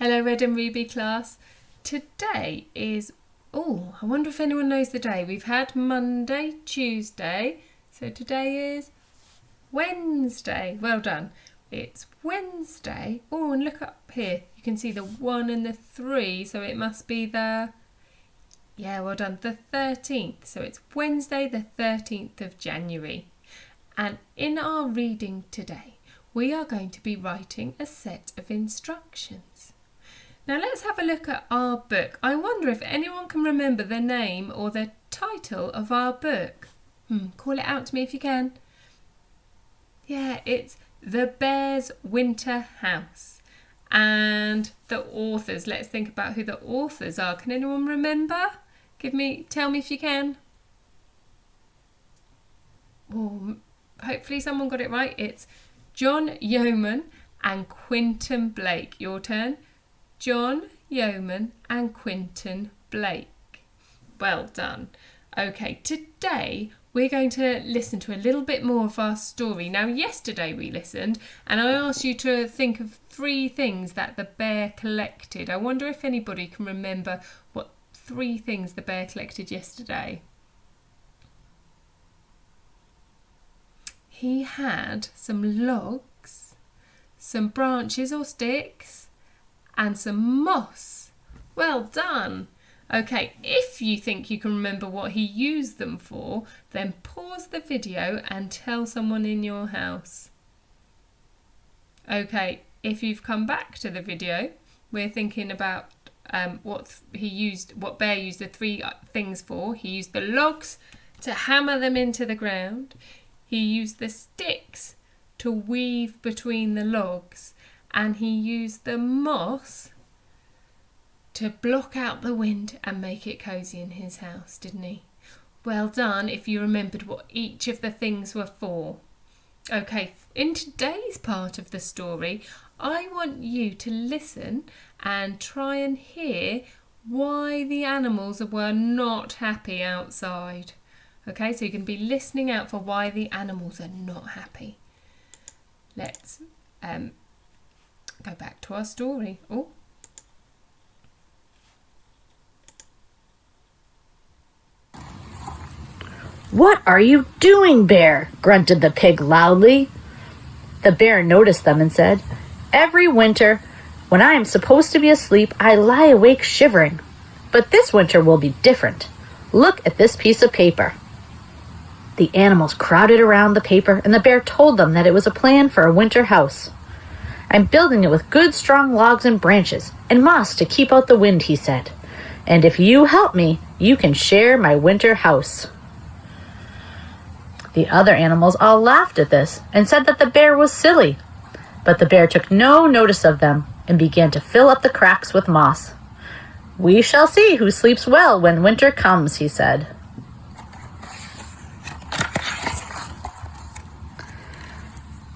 Hello Red and Ruby class. Today is, I wonder if anyone knows the day. We've had Monday, Tuesday, so today is Wednesday. Well done. It's Wednesday. Oh, and look up here. You can see the 1 and the 3, so it must be the 13th. So it's Wednesday the 13th of January. And in our reading today, we are going to be writing a set of instructions. Now let's have a look at our book. I wonder if anyone can remember the name or the title of our book. Call it out to me if you can. Yeah, it's The Bear's Winter House. And the authors, let's think about who the authors are. Can anyone remember? Tell me if you can. Oh, hopefully someone got it right. It's John Yeoman and Quentin Blake. Your turn. John Yeoman and Quentin Blake. Well done. Okay, today we're going to listen to a little bit more of our story. Now, yesterday we listened and I asked you to think of 3 things that the bear collected. I wonder if anybody can remember what 3 things the bear collected yesterday. He had some logs, some branches or sticks, and some moss. Well done. Okay, if you think you can remember what he used them for, then pause the video and tell someone in your house. Okay, if you've come back to the video, we're thinking about what Bear used the 3 things for. He used the logs to hammer them into the ground. He used the sticks to weave between the logs, and he used the moss to block out the wind and make it cosy in his house, didn't he? Well done if you remembered what each of the things were for. Okay, in today's part of the story, I want you to listen and try and hear why the animals were not happy outside. Okay, so you can be listening out for why the animals are not happy. Let's go back to our story. "What are you doing, Bear?" grunted the pig loudly. The bear noticed them and said, "Every winter, when I am supposed to be asleep, I lie awake shivering. But this winter will be different. Look at this piece of paper." The animals crowded around the paper, and the bear told them that it was a plan for a winter house. "I'm building it with good strong logs and branches, and moss to keep out the wind," he said. "And if you help me, you can share my winter house." The other animals all laughed at this and said that the bear was silly. But the bear took no notice of them and began to fill up the cracks with moss. "We shall see who sleeps well when winter comes," he said.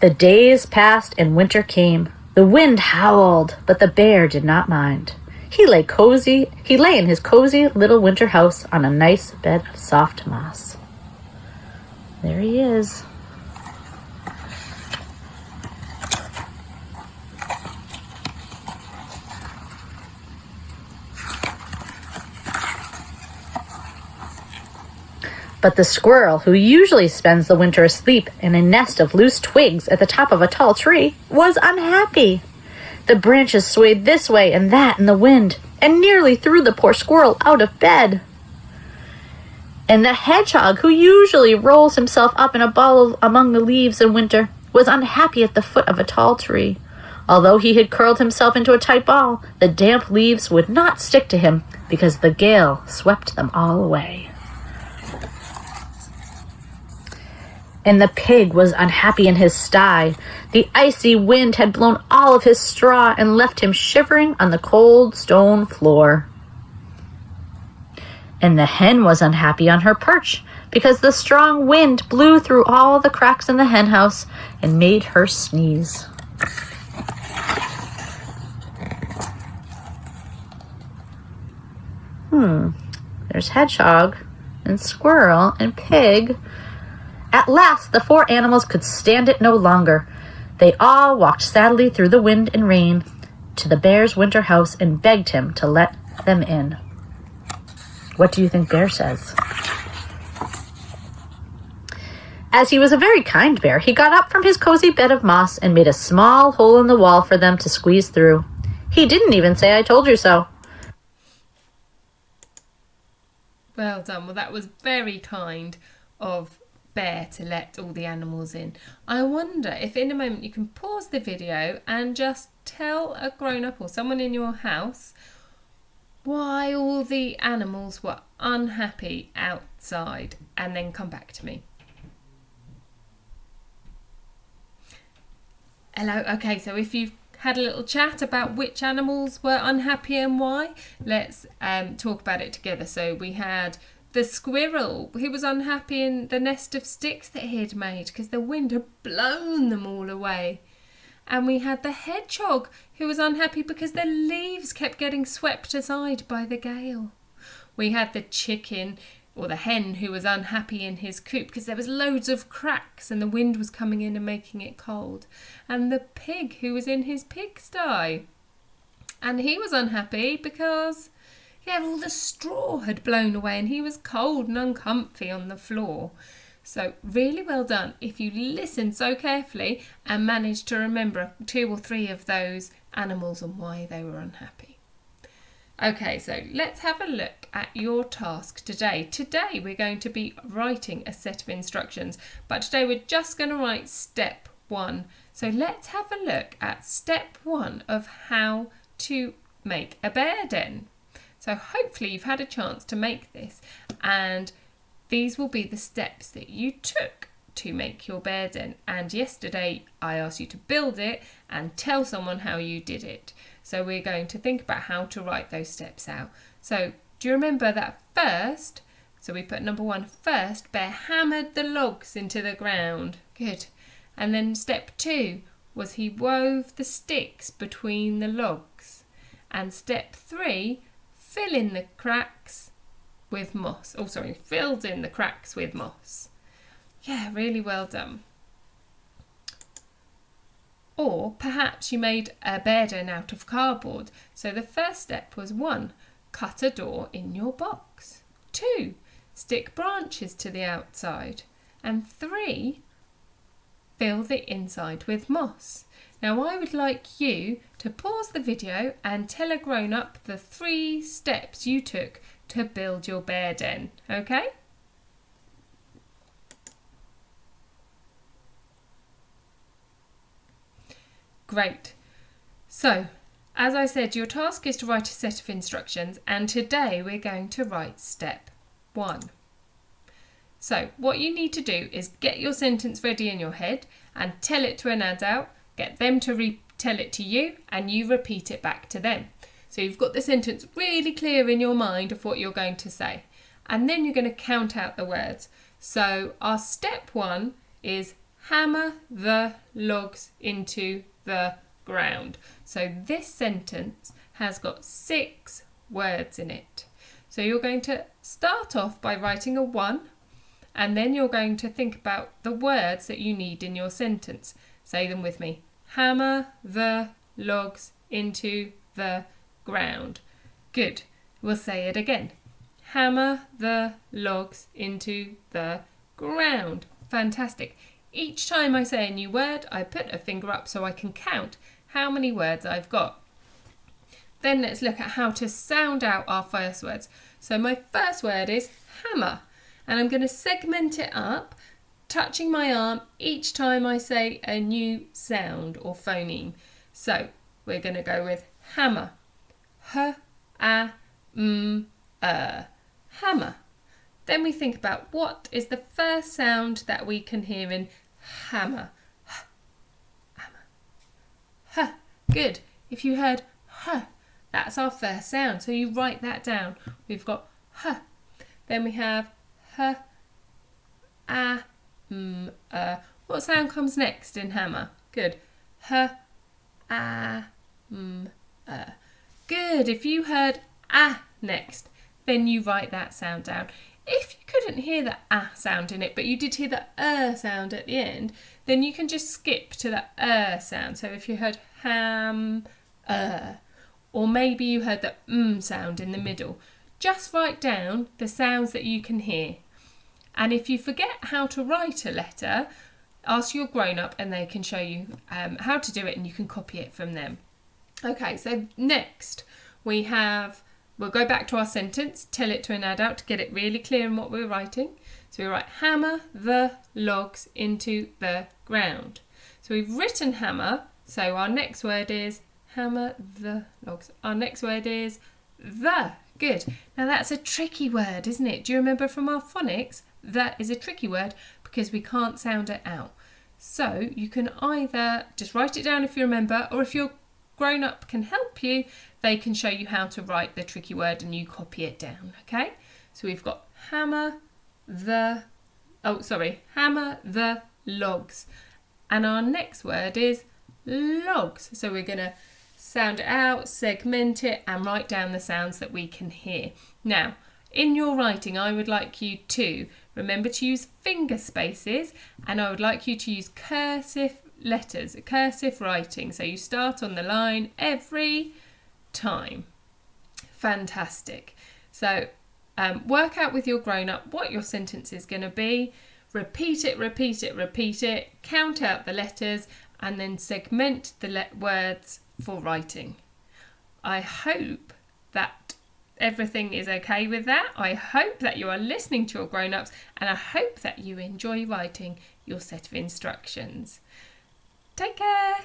The days passed and winter came. The wind howled, but the bear did not mind. He lay in his cozy little winter house on a nice bed of soft moss. There he is. But the squirrel, who usually spends the winter asleep in a nest of loose twigs at the top of a tall tree, was unhappy. The branches swayed this way and that in the wind, and nearly threw the poor squirrel out of bed. And the hedgehog, who usually rolls himself up in a ball among the leaves in winter, was unhappy at the foot of a tall tree. Although he had curled himself into a tight ball, the damp leaves would not stick to him because the gale swept them all away. And the pig was unhappy in his sty. The icy wind had blown all of his straw and left him shivering on the cold stone floor. And the hen was unhappy on her perch because the strong wind blew through all the cracks in the hen house and made her sneeze. There's hedgehog and squirrel and pig. At last, the 4 animals could stand it no longer. They all walked sadly through the wind and rain, to the bear's winter house and begged him to let them in. What do you think Bear says? As he was a very kind bear, he got up from his cozy bed of moss and made a small hole in the wall for them to squeeze through. He didn't even say, "I told you so." Well done. Well, that was very kind of Bear to let all the animals in. I wonder if in a moment you can pause the video and just tell a grown-up or someone in your house why all the animals were unhappy outside, and then come back to me. Hello. Okay, so if you've had a little chat about which animals were unhappy and why, let's talk about it together. So we had the squirrel, who was unhappy in the nest of sticks that he had made because the wind had blown them all away. And we had the hedgehog, who was unhappy because the leaves kept getting swept aside by the gale. We had the chicken, or the hen, who was unhappy in his coop because there was loads of cracks and the wind was coming in and making it cold. And the pig, who was in his pigsty, and he was unhappy because all the straw had blown away and he was cold and uncomfy on the floor. So really well done if you listened so carefully and managed to remember 2 or 3 of those animals and why they were unhappy. Okay, so let's have a look at your task today. Today we're going to be writing a set of instructions, but today we're just going to write step 1. So let's have a look at step 1 of how to make a bear den. So hopefully you've had a chance to make this, and these will be the steps that you took to make your bear den. And yesterday I asked you to build it and tell someone how you did it. So we're going to think about how to write those steps out. So do you remember that first? So we put number 1 first. Bear hammered the logs into the ground. Good. And then step 2 was he wove the sticks between the logs. And step 3, filled in the cracks with moss. Yeah, really well done. Or perhaps you made a bear den out of cardboard. So the first step was 1, cut a door in your box. 2, stick branches to the outside. And 3, fill the inside with moss. Now I would like you to pause the video and tell a grown-up the 3 steps you took to build your bear den, okay? Great. So, as I said, your task is to write a set of instructions, and today we're going to write step 1. So, what you need to do is get your sentence ready in your head and tell it to an adult, get them to retell it to you, and you repeat it back to them. So you've got the sentence really clear in your mind of what you're going to say. And then you're going to count out the words. So our step 1 is hammer the logs into the ground. So this sentence has got 6 words in it. So you're going to start off by writing a 1, and then you're going to think about the words that you need in your sentence. Say them with me. Hammer the logs into the ground. Good. We'll say it again. Hammer the logs into the ground. Fantastic. Each time I say a new word, I put a finger up so I can count how many words I've got. Then let's look at how to sound out our first words. So my first word is hammer, and I'm going to segment it up, touching my arm each time I say a new sound or phoneme. So we're going to go with hammer. H, a, m, hammer. Then we think about what is the first sound that we can hear in hammer. H, hammer. H. Good. If you heard h, that's our first sound. So you write that down. We've got h. Then we have h, a, m, What sound comes next in hammer? Good. H, a, m, Good. If you heard a next, then you write that sound down. If you couldn't hear the a sound in it, but you did hear the sound at the end, then you can just skip to the sound. So if you heard ham, Or maybe you heard the sound in the middle. Just write down the sounds that you can hear. And if you forget how to write a letter, ask your grown-up and they can show you how to do it, and you can copy it from them. Okay, so next we'll go back to our sentence, tell it to an adult to get it really clear in what we're writing. So we write hammer the logs into the ground. So we've written hammer, so our next word is hammer the logs. Our next word is the. Good. Now that's a tricky word, isn't it? Do you remember from our phonics? That is a tricky word because we can't sound it out. So you can either just write it down if you remember, or if your grown-up can help you, they can show you how to write the tricky word and you copy it down, okay? So we've got hammer the logs. And our next word is logs. So we're going to sound it out, segment it, and write down the sounds that we can hear. Now, in your writing, I would like you to remember to use finger spaces, and I would like you to use cursive letters, cursive writing. So you start on the line every time. Fantastic. So work out with your grown-up what your sentence is going to be. Repeat it, repeat it, repeat it. Count out the letters and then segment the words for writing. I hope that everything is okay with that. I hope that you are listening to your grown-ups, and I hope that you enjoy writing your set of instructions. Take care.